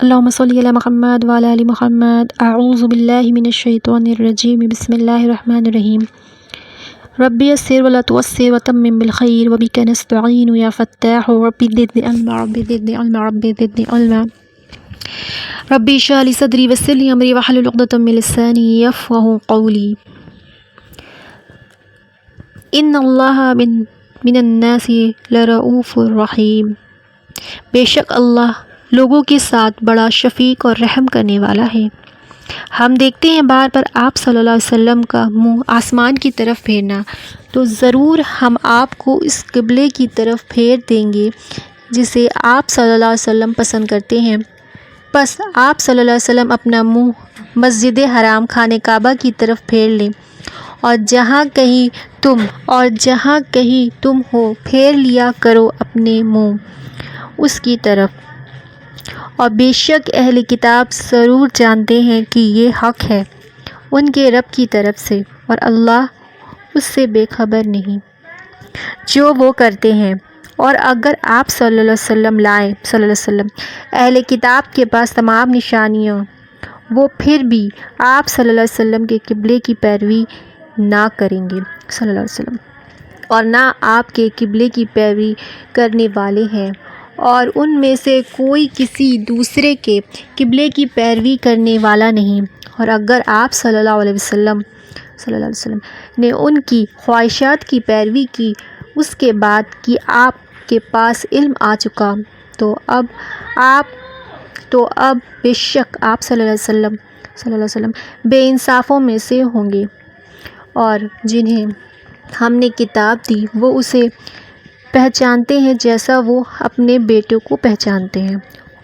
اللهم صل على محمد وعلى آل محمد. اعوذ باللہ من الشیطان الرجیم. بسم اللہ الرحمن الرحیم. رب یسر ولا تعسر وتمم بالخیر وبک نستعین یا فتاح. رب زدنی علما رب زدنی علما رب زدنی علما. رب اشرح لی صدری ویسر لی امری واحلل عقدۃ من لسانی یفقہوا قولی. ان اللہ من الناس لرؤوف رحیم. بے شک اللہ لوگوں کے ساتھ بڑا شفیق اور رحم کرنے والا ہے. ہم دیکھتے ہیں بار بار آپ صلی اللہ علیہ وسلم کا منہ آسمان کی طرف پھیرنا، تو ضرور ہم آپ کو اس قبلے کی طرف پھیر دیں گے جسے آپ صلی اللہ علیہ وسلم پسند کرتے ہیں. بس آپ صلی اللہ علیہ وسلم اپنا منہ مسجد حرام خانہ کعبہ کی طرف پھیر لیں، اور جہاں کہیں تم ہو پھیر لیا کرو اپنے منہ اس کی طرف. اور بے شک اہل کتاب ضرور جانتے ہیں کہ یہ حق ہے ان کے رب کی طرف سے، اور اللہ اس سے بے خبر نہیں جو وہ کرتے ہیں. اور اگر آپ صلی اللہ علیہ وسلم لائیں اہل کتاب کے پاس تمام نشانیاں، وہ پھر بھی آپ صلی اللہ علیہ وسلم کے قبلے کی پیروی نہ کریں گے صلی اللہ علیہ وسلم، اور نہ آپ کے قبلے کی پیروی کرنے والے ہیں. اور ان میں سے کوئی کسی دوسرے کے قبلے کی پیروی کرنے والا نہیں. اور اگر آپ صلی اللہ علیہ وسلم نے ان کی خواہشات کی پیروی کی اس کے بعد کہ آپ کے پاس علم آ چکا، تو اب بے شک آپ صلی اللہ علیہ وسلم بے انصافوں میں سے ہوں گے. اور جنہیں ہم نے کتاب دی وہ اسے پہچانتے ہیں جیسا وہ اپنے بیٹوں کو پہچانتے ہیں.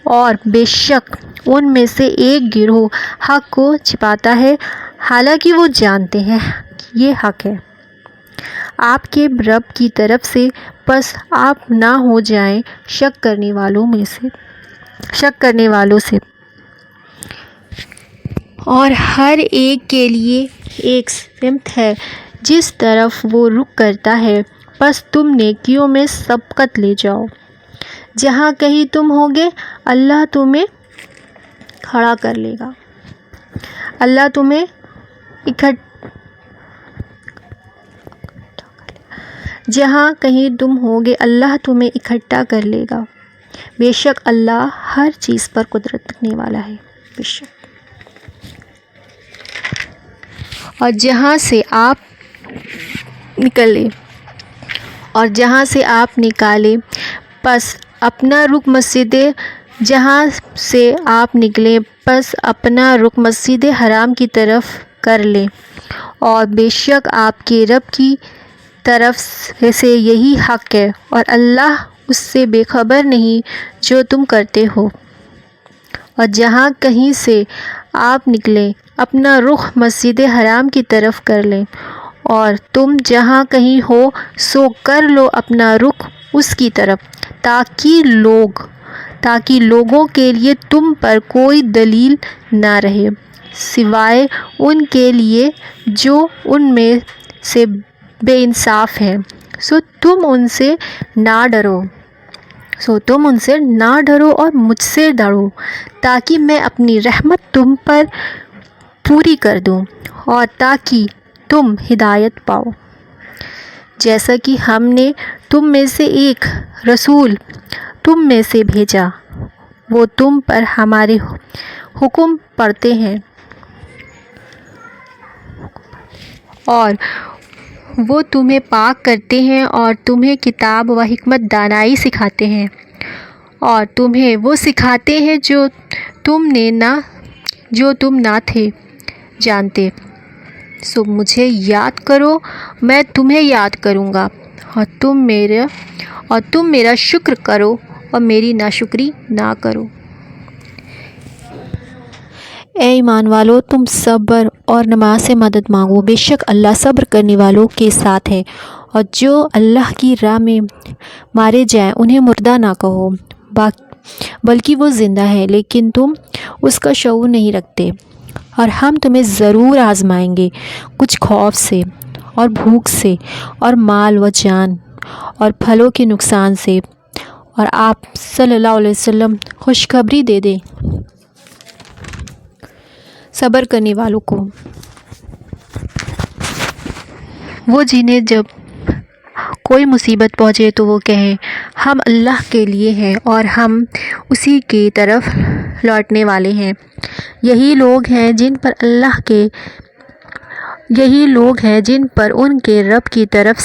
اور بے شک ان میں سے ایک گروہ حق کو چھپاتا ہے، حالانکہ وہ جانتے ہیں کہ یہ حق ہے آپ کے رب کی طرف سے. پس آپ نہ ہو جائیں شک کرنے والوں سے. اور ہر ایک کے لیے ایک سمت ہے جس طرف وہ رخ کرتا ہے. پس تم نیکیوں میں سبقت لے جاؤ. جہاں کہیں تم ہوگے اللہ تمہیں کھڑا کر لے گا. جہاں کہیں تم ہوگے اللہ تمہیں اکٹھا کر لے گا. بے شک اللہ ہر چیز پر قدرت رکھنے والا ہے. بے شک. اور جہاں سے آپ نکالے پس اپنا رخ مسجد حرام کی طرف کر لیں. اور بے شک آپ کے رب کی طرف سے یہی حق ہے، اور اللہ اس سے بے خبر نہیں جو تم کرتے ہو. اور جہاں کہیں سے آپ نکلیں اپنا رخ مسجد حرام کی طرف کر لیں، اور تم جہاں کہیں ہو سو کر لو اپنا رخ اس کی طرف، تاکہ لوگوں کے لیے تم پر کوئی دلیل نہ رہے سوائے ان کے لیے جو ان میں سے بے انصاف ہیں. سو تم ان سے نہ ڈرو اور مجھ سے ڈرو، تاکہ میں اپنی رحمت تم پر پوری کر دوں، اور تاکہ تم ہدایت پاؤ. جیسا کہ ہم نے تم میں سے ایک رسول تم میں سے بھیجا، وہ تم پر ہمارے حکم پڑھتے ہیں، اور وہ تمہیں پاک کرتے ہیں، اور تمہیں کتاب و حکمت دانائی سکھاتے ہیں، اور تمہیں وہ سکھاتے ہیں جو تم نہ تھے جانتے. سو مجھے یاد کرو میں تمہیں یاد کروں گا، اور تم میرا شکر کرو اور میری ناشکری نہ کرو. اے ایمان والو، تم صبر اور نماز سے مدد مانگو. بے شک اللہ صبر کرنے والوں کے ساتھ ہے. اور جو اللہ کی راہ میں مارے جائیں انہیں مردہ نہ کہو، بلکہ وہ زندہ ہے، لیکن تم اس کا شعور نہیں رکھتے. اور ہم تمہیں ضرور آزمائیں گے، کچھ خوف سے اور بھوک سے اور مال و جان اور پھلوں کے نقصان سے. اور آپ صلی اللہ علیہ وسلم خوشخبری دے دیں صبر کرنے والوں کو، وہ جنہیں جب کوئی مصیبت پہنچے تو وہ کہیں ہم اللہ کے لیے ہیں اور ہم اسی کی طرف لوٹنے والے ہیں۔ یہی لوگ ہیں جن پر ان کے رب کی طرف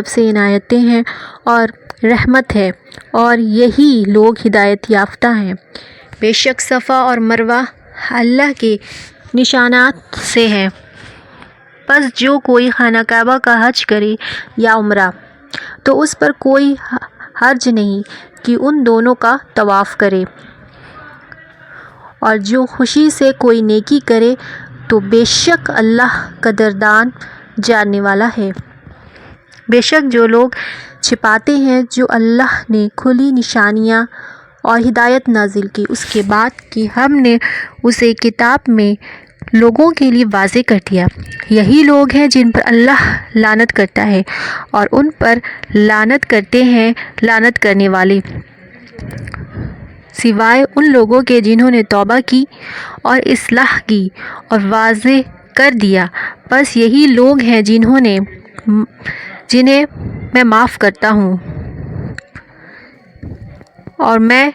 سے عنایتیں ہیں، اور رحمت ہے، اور یہی لوگ ہدایت یافتہ ہیں۔ بے شک صفا اور مروہ اللہ کے نشانات سے ہیں، پس جو کوئی خانہ کعبہ کا حج کرے یا عمرہ تو اس پر کوئی حرج نہیں کہ ان دونوں کا طواف کرے، اور جو خوشی سے کوئی نیکی کرے تو بے شک اللہ قدردان جاننے والا ہے۔ بے شک جو لوگ چھپاتے ہیں جو اللہ نے کھلی نشانیاں اور ہدایت نازل کی اس کے بعد کہ ہم نے اسے کتاب میں لوگوں کے لیے واضح کر دیا، یہی لوگ ہیں جن پر اللہ لعنت کرتا ہے اور ان پر لعنت کرتے ہیں لعنت کرنے والے، سوائے ان لوگوں کے جنہوں نے توبہ کی اور اصلاح کی اور واضح کر دیا، بس یہی لوگ ہیں جنہیں میں معاف کرتا ہوں اور میں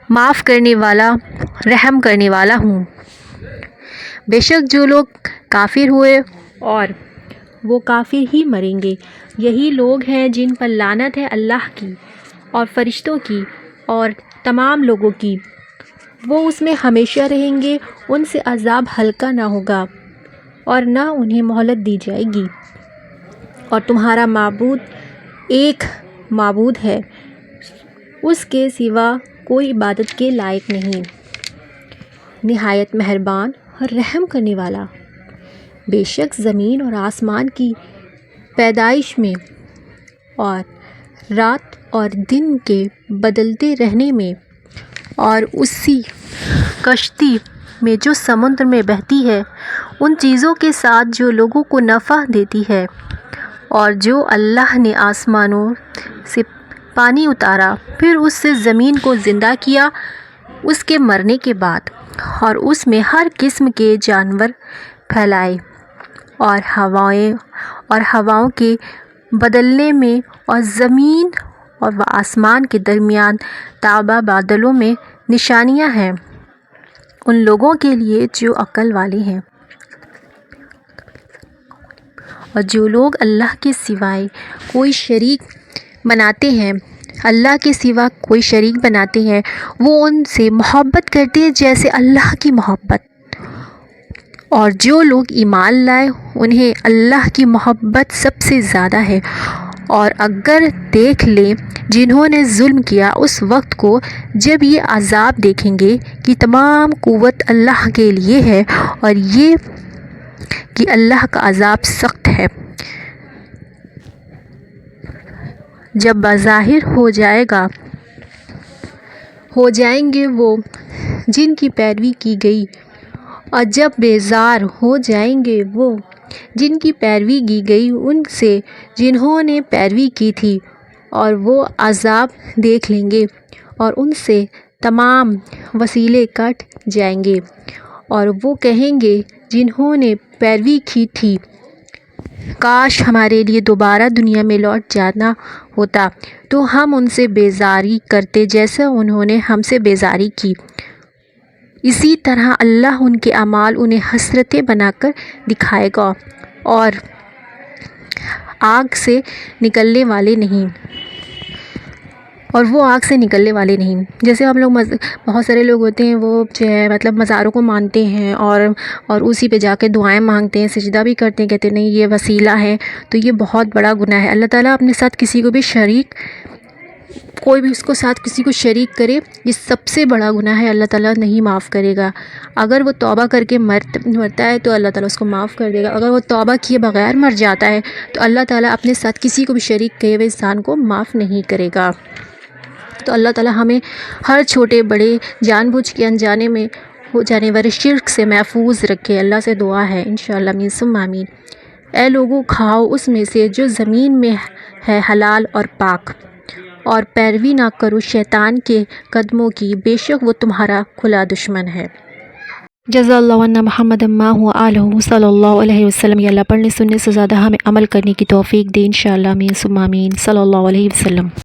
معاف کرنے والا رحم کرنے والا ہوں۔ بے شک جو لوگ کافر ہوئے اور وہ کافر ہی مریں گے، یہی لوگ ہیں جن پر لعنت ہے اللہ کی اور فرشتوں کی اور تمام لوگوں کی، وہ اس میں ہمیشہ رہیں گے، ان سے عذاب ہلکا نہ ہوگا اور نہ انہیں مہلت دی جائے گی، اور تمہارا معبود ایک معبود ہے، اس کے سوا کوئی عبادت کے لائق نہیں، نہایت مہربان اور رحم کرنے والا۔ بے شک زمین اور آسمان کی پیدائش میں اور رات اور دن کے بدلتے رہنے میں اور اسی کشتی میں جو سمندر میں بہتی ہے، ان چیزوں کے ساتھ جو لوگوں کو نفع دیتی ہے، اور جو اللہ نے آسمانوں سے پانی اتارا پھر اس سے زمین کو زندہ کیا اس کے مرنے کے بعد، اور اس میں ہر قسم کے جانور پھیلائے، اور ہواؤں کے بدلنے میں اور زمین اور آسمان کے درمیان تابع بادلوں میں نشانیاں ہیں ان لوگوں کے لیے جو عقل والے ہیں۔ اور جو لوگ اللہ کے سوائے کوئی شریک بناتے ہیں وہ ان سے محبت کرتے ہیں جیسے اللہ کی محبت، اور جو لوگ ایمان لائے انہیں اللہ کی محبت سب سے زیادہ ہے، اور اگر دیکھ لیں جنہوں نے ظلم کیا اس وقت کو جب یہ عذاب دیکھیں گے کہ تمام قوت اللہ کے لیے ہے اور یہ کہ اللہ کا عذاب سخت ہے، جب بظاہر ہو جائیں گے وہ جن کی پیروی کی گئی، اور جب بیزار ہو جائیں گے وہ جن کی پیروی کی گئی ان سے جنہوں نے پیروی کی تھی، اور وہ عذاب دیکھ لیں گے اور ان سے تمام وسیلے کٹ جائیں گے، اور وہ کہیں گے جنہوں نے پیروی کی تھی کاش ہمارے لیے دوبارہ دنیا میں لوٹ جانا ہوتا تو ہم ان سے بیزاری کرتے جیسا انہوں نے ہم سے بیزاری کی، اسی طرح اللہ ان کے اعمال انہیں حسرتیں بنا کر دکھائے گا اور وہ آگ سے نکلنے والے نہیں۔ جیسے ہم لوگ بہت سارے لوگ ہوتے ہیں وہ جو ہے مطلب مزاروں کو مانتے ہیں اور اسی پہ جا کے دعائیں مانگتے ہیں، سجدہ بھی کرتے ہیں، کہتے ہیں نہیں یہ وسیلہ ہے، تو یہ بہت بڑا گناہ ہے۔ اللہ تعالیٰ اپنے ساتھ کسی کو بھی کوئی بھی اس کو ساتھ کسی کو شریک کرے، یہ سب سے بڑا گناہ ہے، اللہ تعالیٰ نہیں معاف کرے گا۔ اگر وہ توبہ کر کے مرتا ہے تو اللہ تعالیٰ اس کو معاف کر دے گا، اگر وہ توبہ کیے بغیر مر جاتا ہے تو اللہ تعالیٰ اپنے ساتھ کسی کو بھی شریک کیے ہوئے انسان کو معاف نہیں کرے گا۔ تو اللہ تعالیٰ ہمیں ہر چھوٹے بڑے جان بوجھ کے انجانے میں ہو جانے والے شرک سے محفوظ رکھے، اللہ سے دعا ہے انشاءاللہ آمین ثم آمین۔ اے لوگو کھاؤ اس میں سے جو زمین میں ہے حلال اور پاک، اور پیروی نہ کرو شیطان کے قدموں کی، بے شک وہ تمہارا کھلا دشمن ہے۔ جزا اللہ عنا محمد ما ہوا آلہ صلی اللہ علیہ وسلم۔ یا اللہ پڑھنے سننے سے زیادہ ہمیں عمل کرنے کی توفیق دے انشاءاللہ، آمین ثم آمین، صلی اللہ علیہ وسلم۔